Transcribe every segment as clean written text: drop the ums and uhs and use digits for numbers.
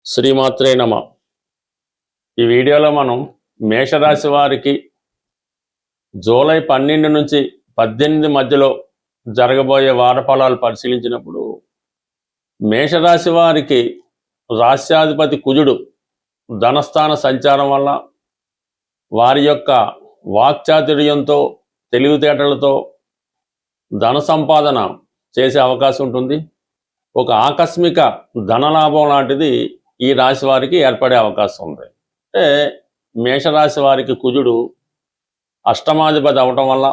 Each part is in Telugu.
శ్రీమాత్రే నమ. ఈ వీడియోలో మనం మేషరాశి వారికి జూలై 12 నుంచి 18 మధ్యలో జరగబోయే వార ఫలాలు పరిశీలించినప్పుడు మేషరాశి వారికి రాశ్యాధిపతి కుజుడు ధనస్థాన సంచారం వల్ల వారి యొక్క వాక్చాతుర్యంతో తెలివితేటలతో ధన సంపాదన చేసే అవకాశం ఉంటుంది. ఒక ఆకస్మిక ధనలాభం లాంటిది ఈ రాశి వారికి ఏర్పడే అవకాశం ఉంది. అంటే మేషరాశి వారికి కుజుడు అష్టమాధిపతి అవటం వల్ల,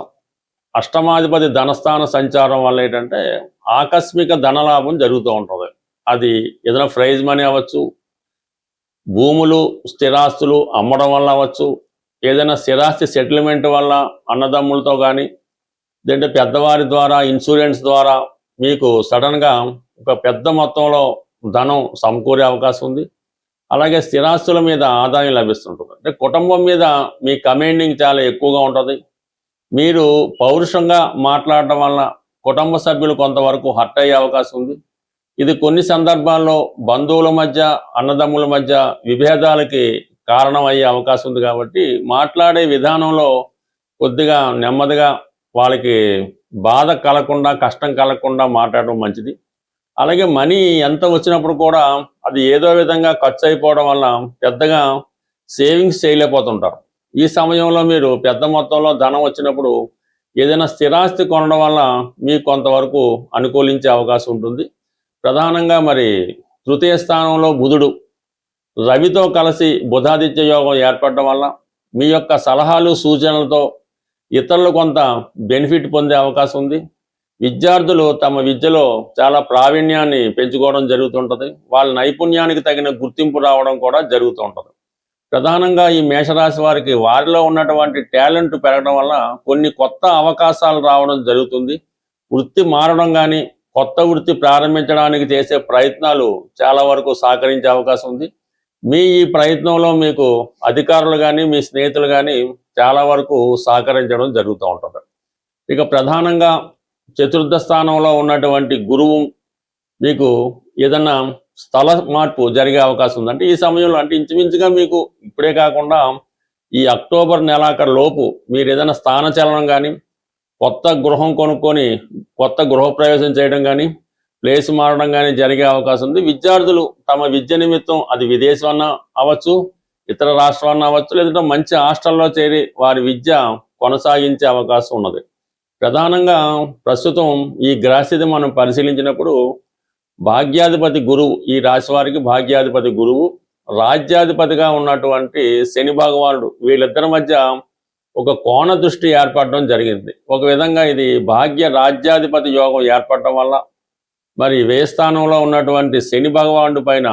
అష్టమాధిపతి ధనస్థాన సంచారం వల్ల ఏంటంటే ఆకస్మిక ధనలాభం జరుగుతూ ఉంటుంది. అది ఏదైనా ప్రైజ్ మనీ అవ్వచ్చు, భూములు స్థిరాస్తులు అమ్మడం వల్ల అవ్వచ్చు, ఏదైనా స్థిరాస్తి సెటిల్మెంట్ వల్ల అన్నదమ్ములతో కానీ, లేదంటే పెద్దవారి ద్వారా ఇన్సూరెన్స్ ద్వారా మీకు సడన్గా ఒక పెద్ద మొత్తంలో ధనం సమకూరే అవకాశం ఉంది. అలాగే స్థిరాస్తుల మీద ఆదాయం లభిస్తుంటుంది. అంటే కుటుంబం మీద మీ కమాండింగ్ చాలా ఎక్కువగా ఉంటుంది. మీరు పౌరుషంగా మాట్లాడటం వల్ల కుటుంబ సభ్యులు కొంతవరకు హర్ట్ అయ్యే అవకాశం ఉంది. ఇది కొన్ని సందర్భాల్లో బంధువుల మధ్య, అన్నదమ్ముల మధ్య విభేదాలకి కారణం అయ్యే అవకాశం ఉంది. కాబట్టి మాట్లాడే విధానంలో కొద్దిగా నెమ్మదిగా వాళ్ళకి బాధ కలగకుండా, కష్టం కలగకుండా మాట్లాడడం మంచిది. అలాగే మనీ ఎంత వచ్చినప్పుడు కూడా అది ఏదో విధంగా ఖర్చు అయిపోవడం వల్ల పెద్దగా సేవింగ్స్ చేయలేకపోతుంటారు. ఈ సమయంలో మీరు పెద్ద మొత్తంలో ధనం వచ్చినప్పుడు ఏదైనా స్థిరాస్తి కొనడం వల్ల మీకు కొంతవరకు అనుకూలించే అవకాశం ఉంటుంది. ప్రధానంగా మరి తృతీయ స్థానంలో బుధుడు రవితో కలిసి బుధాదిత్య యోగం ఏర్పడడం వల్ల మీ యొక్క సలహాలు సూచనలతో ఇతరులు కొంత బెనిఫిట్ పొందే అవకాశం ఉంది. విద్యార్థులు తమ విద్యలో చాలా ప్రావీణ్యాన్ని పెంచుకోవడం జరుగుతుంటుంది. వాళ్ళ నైపుణ్యానికి తగిన గుర్తింపు రావడం కూడా జరుగుతూ ఉంటుంది. ప్రధానంగా ఈ మేషరాశి వారికి వారిలో ఉన్నటువంటి టాలెంట్ పెరగడం వల్ల కొన్ని కొత్త అవకాశాలు రావడం జరుగుతుంది. వృత్తి మారడం కానీ, కొత్త వృత్తి ప్రారంభించడానికి చేసే ప్రయత్నాలు చాలా వరకు సహకరించే అవకాశం ఉంది. మీ ఈ ప్రయత్నంలో మీకు అధికారులు కానీ, మీ స్నేహితులు కానీ చాలా వరకు సహకరించడం జరుగుతూ ఉంటుంది. ఇక ప్రధానంగా చతుర్థ స్థానంలో ఉన్నటువంటి గురువు మీకు ఏదన్నా స్థల మార్పు జరిగే అవకాశం ఉంది. అంటే ఈ సమయంలో, అంటే ఇంచుమించుగా మీకు ఇప్పుడే కాకుండా ఈ అక్టోబర్ నెలాఖరు లోపు మీరు ఏదైనా స్థానచలనం కానీ, కొత్త గృహం కొనుక్కొని కొత్త గృహప్రవేశం చేయడం కానీ, ప్లేస్ మారడం కానీ జరిగే అవకాశం ఉంది. విద్యార్థులు తమ విద్య నిమిత్తం అది విదేశం అన్నా అవ్వచ్చు, ఇతర రాష్ట్రం అన్నా అవ్వచ్చు, లేదంటే మంచి హాస్టల్లో చేరి వారి విద్య కొనసాగించే అవకాశం ఉన్నది. ప్రధానంగా ప్రస్తుతం ఈ గ్రహస్థితి మనం పరిశీలించినప్పుడు భాగ్యాధిపతి గురువు, ఈ రాశి వారికి భాగ్యాధిపతి గురువు, రాజ్యాధిపతిగా ఉన్నటువంటి శని భగవానుడు, వీళ్ళిద్దరి మధ్య ఒక కోణ దృష్టి ఏర్పడడం జరిగింది. ఒక విధంగా ఇది భాగ్య రాజ్యాధిపతి యోగం ఏర్పడటం వల్ల మరి వ్యయ స్థానంలో ఉన్నటువంటి శని భగవానుడి పైన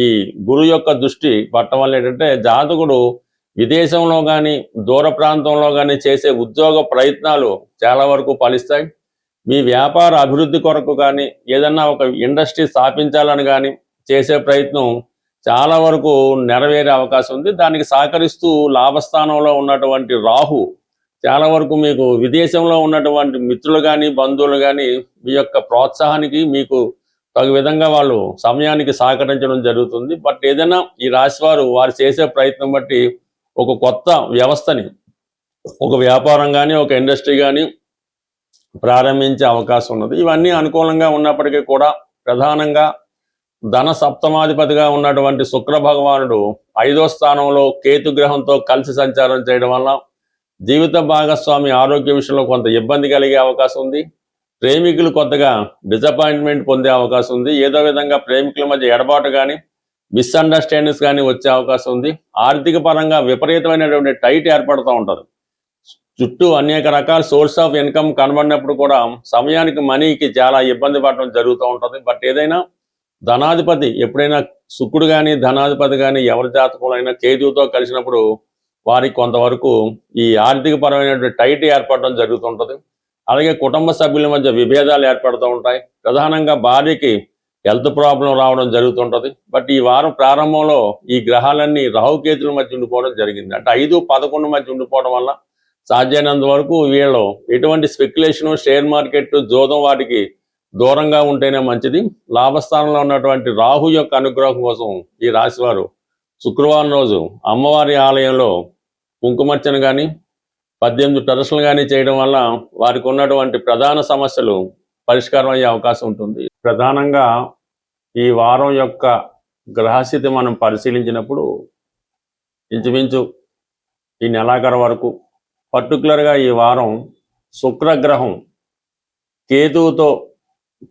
ఈ గురువు యొక్క దృష్టి పట్టడం వల్ల ఏంటంటే జాతకుడు విదేశంలో కానీ, దూర ప్రాంతంలో కానీ చేసే ఉద్యోగ ప్రయత్నాలు చాలా వరకు ఫలిస్తాయి. మీ వ్యాపార అభివృద్ధి కొరకు కానీ, ఏదన్నా ఒక ఇండస్ట్రీ స్థాపించాలని కానీ చేసే ప్రయత్నం చాలా వరకు నెరవేరే అవకాశం ఉంది. దానికి సహకరిస్తూ లాభస్థానంలో ఉన్నటువంటి రాహు చాలా వరకు మీకు విదేశంలో ఉన్నటువంటి మిత్రులు కానీ, బంధువులు కానీ మీ యొక్క ప్రోత్సాహానికి మీకు తగు విధంగా వాళ్ళు సమయానికి సహకరించడం జరుగుతుంది. బట్ ఏదైనా ఈ రాశి వారు చేసే ప్రయత్నం బట్టి ఒక కొత్త వ్యవస్థని, ఒక వ్యాపారం కానీ, ఒక ఇండస్ట్రీ కానీ ప్రారంభించే అవకాశం ఉన్నది. ఇవన్నీ అనుకూలంగా ఉన్నప్పటికీ కూడా ప్రధానంగా ధన సప్తమాధిపతిగా ఉన్నటువంటి శుక్ర భగవానుడు 5వ స్థానంలో కేతు గ్రహంతో కలిసి సంచారం చేయడం వల్ల జీవిత భాగస్వామి ఆరోగ్య విషయంలో కొంత ఇబ్బంది కలిగే అవకాశం ఉంది. ప్రేమికులు కొత్తగా డిసప్పాయింట్మెంట్ పొందే అవకాశం ఉంది. ఏదో విధంగా ప్రేమికుల మధ్య ఎడబాటు కానీ, మిస్అండర్స్టాండింగ్స్ కానీ వచ్చే అవకాశం ఉంది. ఆర్థిక పరంగా విపరీతమైనటువంటి టైట్ ఏర్పడుతూ ఉంటుంది. చుట్టూ అనేక రకాల సోర్స్ ఆఫ్ ఇన్కమ్ కనబడినప్పుడు కూడా సమయానికి మనీకి చాలా ఇబ్బంది పడడం జరుగుతూ ఉంటుంది. బట్ ఏదైనా ధనాధిపతి ఎప్పుడైనా శుక్రుడు కానీ, ధనాధిపతి కానీ ఎవరి జాతకంలో అయినా కేతువుతో కలిసినప్పుడు వారికి కొంతవరకు ఈ ఆర్థిక పరమైనటువంటి టైట్ ఏర్పడడం జరుగుతుంటుంది. అలాగే కుటుంబ సభ్యుల మధ్య విభేదాలు ఏర్పడుతూ ఉంటాయి. ప్రధానంగా భార్యకి హెల్త్ ప్రాబ్లం రావడం జరుగుతుంటుంది. బట్ ఈ వారం ప్రారంభంలో ఈ గ్రహాలన్నీ రాహుకేతుల మధ్య ఉండిపోవడం జరిగింది. అంటే 5, 11 మధ్య ఉండిపోవడం వల్ల సాధ్యమైనంత వరకు వీళ్ళు ఎటువంటి స్పెక్యులేషను, షేర్ మార్కెట్, జోదం వాటికి దూరంగా ఉంటేనే మంచిది. లాభస్థానంలో ఉన్నటువంటి రాహు యొక్క అనుగ్రహం కోసం ఈ రాశివారు శుక్రవారం రోజు అమ్మవారి ఆలయంలో కుంకుమర్చన కానీ 18 టెరస్లు కానీ చేయడం వల్ల వారికి ఉన్నటువంటి ప్రధాన సమస్యలు పరిష్కారం అయ్యే అవకాశం ఉంటుంది. ప్రధానంగా ఈ వారం యొక్క గ్రహస్థితి మనం పరిశీలించినప్పుడు ఇంచుమించు ఈ నెలాఖరు వరకు పర్టికులర్గా ఈ వారం శుక్రగ్రహం కేతువుతో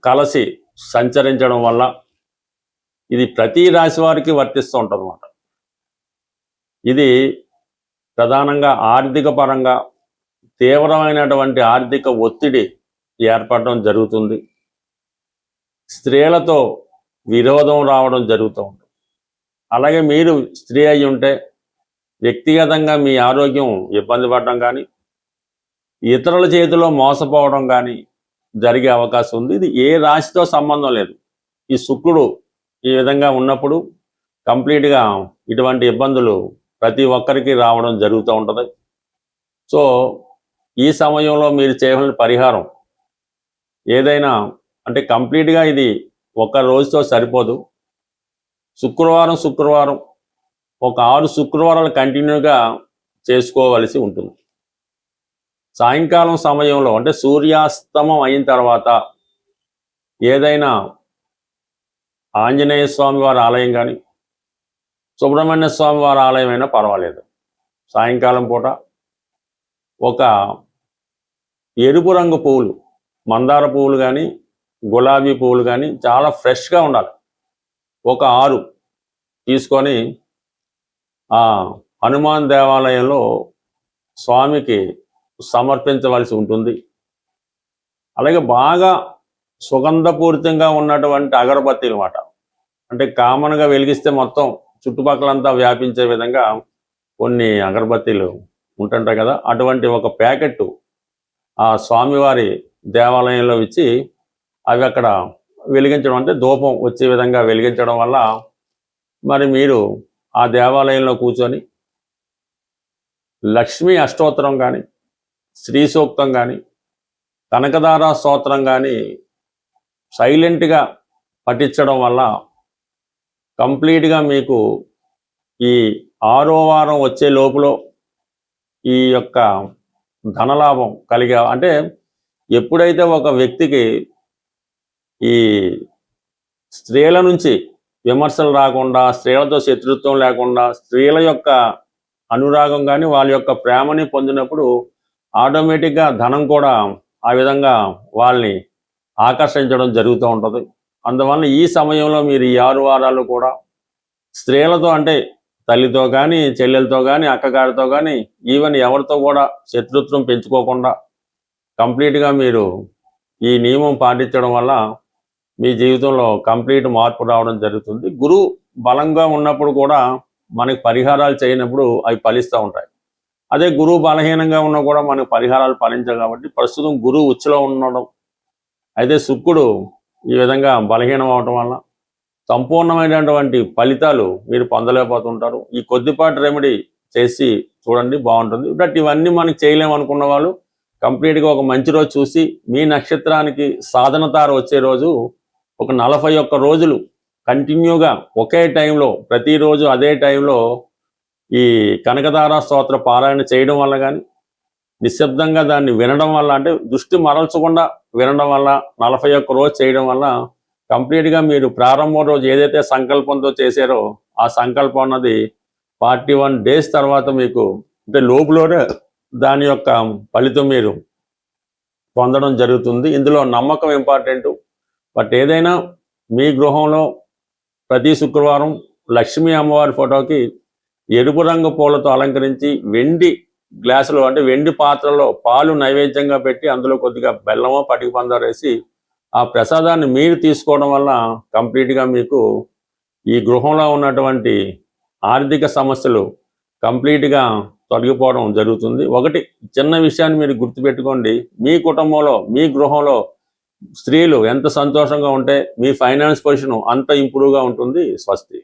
కలిసి సంచరించడం వల్ల ఇది ప్రతి రాశి వారికి వర్తిస్తూ ఉంటుంది అన్నమాట. ఇది ప్రధానంగా ఆర్థిక పరంగా తీవ్రమైనటువంటి ఆర్థిక ఒత్తిడి ఏర్పడడం జరుగుతుంది. స్త్రీలతో విరోధం రావడం జరుగుతూ ఉంటుంది. అలాగే మీరు స్త్రీ అయి ఉంటే వ్యక్తిగతంగా మీ ఆరోగ్యం ఇబ్బంది పడడం కానీ ఇతరుల చేతిలో మోసపోవడం కానీ జరిగే అవకాశం ఉంది. ఇది ఏ రాశితో సంబంధం లేదు. ఈ శుక్రుడు ఈ విధంగా ఉన్నప్పుడు కంప్లీట్గా ఇటువంటి ఇబ్బందులు ప్రతి ఒక్కరికి రావడం జరుగుతూ ఉంటుంది. సో ఈ సమయంలో మీరు చేయవలసిన పరిహారం ఏదైనా అంటే కంప్లీట్గా ఇది ఒక రోజుతో సరిపోదు. శుక్రవారం ఒక 6 శుక్రవారాలు కంటిన్యూగా చేసుకోవలసి ఉంటుంది. సాయంకాలం సమయంలో అంటే సూర్యాస్తమం అయిన తర్వాత ఏదైనా ఆంజనేయ స్వామి వారి ఆలయం కానీ సుబ్రహ్మణ్య స్వామి వారి ఆలయం అయినా పర్వాలేదు. సాయంకాలం పూట ఒక ఎరుపు రంగు పువ్వులు, మందార పువ్వులు కానీ గులాబీ పువ్వులు కానీ చాలా ఫ్రెష్గా ఉండాలి. ఒక 6 తీసుకొని ఆ హనుమాన్ దేవాలయంలో స్వామికి సమర్పించవలసి ఉంటుంది. అలాగే బాగా సుగంధపూరితంగా ఉన్నటువంటి అగరబత్తీలు అన్నమాట. అంటే కామన్గా వెలిగిస్తే మొత్తం చుట్టుపక్కలంతా వ్యాపించే విధంగా కొన్ని అగరబత్తీలు ఉంటుంటాయి కదా, అటువంటి ఒక ప్యాకెట్ ఆ స్వామివారి దేవాలయంలో ఇచ్చి అవి అక్కడ వెలిగించడం, అంటే ధూపం వచ్చే విధంగా వెలిగించడం వల్ల మరి మీరు ఆ దేవాలయంలో కూర్చొని లక్ష్మీ అష్టోత్తరం కానీ శ్రీ సూక్తం కానీ కనకదార స్తోత్రం కానీ సైలెంట్గా పఠించడం వల్ల కంప్లీట్గా మీకు ఈ 6వ వారం వచ్చే లోపల ఈ యొక్క ధనలాభం కలిగే, అంటే ఎప్పుడైతే ఒక వ్యక్తికి ఈ స్త్రీల నుంచి విమర్శలు రాకుండా, స్త్రీలతో శత్రుత్వం లేకుండా, స్త్రీల యొక్క అనురాగం కానీ వాళ్ళ యొక్క ప్రేమని పొందినప్పుడు ఆటోమేటిక్గా ధనం కూడా ఆ విధంగా వాళ్ళని ఆకర్షించడం జరుగుతూ ఉంటుంది. అందువల్ల ఈ సమయంలో మీరు ఈ 6 వారాలు కూడా స్త్రీలతో, అంటే తల్లితో కానీ చెల్లెలతో కానీ అక్కగారితో కానీ ఈవెన్ ఎవరితో కూడా శత్రుత్వం పెంచుకోకుండా కంప్లీట్గా మీరు ఈ నియమం పాటించడం వల్ల మీ జీవితంలో కంప్లీట్ మార్పు రావడం జరుగుతుంది. గురువు బలంగా ఉన్నప్పుడు కూడా మనకి పరిహారాలు చేయనప్పుడు అవి ఫలిస్తూ ఉంటాయి. అదే గురువు బలహీనంగా ఉన్నా కూడా మనకు పరిహారాలు ఫలించవు. కాబట్టి ప్రస్తుతం గురువు ఉచ్చులో ఉండడం, అయితే శుక్రుడు ఈ విధంగా బలహీనం అవడం వల్ల సంపూర్ణమైనటువంటి ఫలితాలు మీరు పొందలేకపోతుంటారు. ఈ కొద్దిపాటి రెమెడీ చేసి చూడండి, బాగుంటుంది. బట్ ఇవన్నీ మనకి చేయలేము అనుకున్న వాళ్ళు కంప్లీట్గా ఒక మంచి రోజు చూసి మీ నక్షత్రానికి సాధన తార వచ్చే రోజు ఒక 41 రోజులు కంటిన్యూగా ఒకే టైంలో ప్రతిరోజు అదే టైంలో ఈ కనకదార స్తోత్ర పారాయణ చేయడం వల్ల కానీ నిశ్శబ్దంగా దాన్ని వినడం వల్ల, అంటే దృష్టి మరల్చకుండా వినడం వల్ల 41 రోజు చేయడం వల్ల కంప్లీట్గా మీరు ప్రారంభం రోజు ఏదైతే సంకల్పంతో చేశారో ఆ సంకల్పం అన్నది 41 డేస్ తర్వాత మీకు అంటే లోపులోనే దాని యొక్క ఫలితం మీరు పొందడం జరుగుతుంది. ఇందులో నమ్మకం ఇంపార్టెంట్. బట్ ఏదైనా మీ గృహంలో ప్రతి శుక్రవారం లక్ష్మీ అమ్మవారి ఫోటోకి ఎరుపు రంగు పూలతో అలంకరించి వెండి గ్లాసులో, అంటే వెండి పాత్రలో పాలు నైవేద్యంగా పెట్టి అందులో కొద్దిగా బెల్లమో పటిక పందారు వేసి ఆ ప్రసాదాన్ని మీరు తీసుకోవడం వల్ల కంప్లీట్గా మీకు ఈ గృహంలో ఉన్నటువంటి ఆర్థిక సమస్యలు కంప్లీట్గా తొలగిపోవడం జరుగుతుంది. ఒకటి చిన్న విషయాన్ని మీరు గుర్తుపెట్టుకోండి, మీ కుటుంబంలో మీ గృహంలో స్త్రీలు ఎంత సంతోషంగా ఉంటే మీ ఫైనాన్స్ పొజిషన్ అంత ఇంప్రూవ్గా ఉంటుంది. స్వస్తి.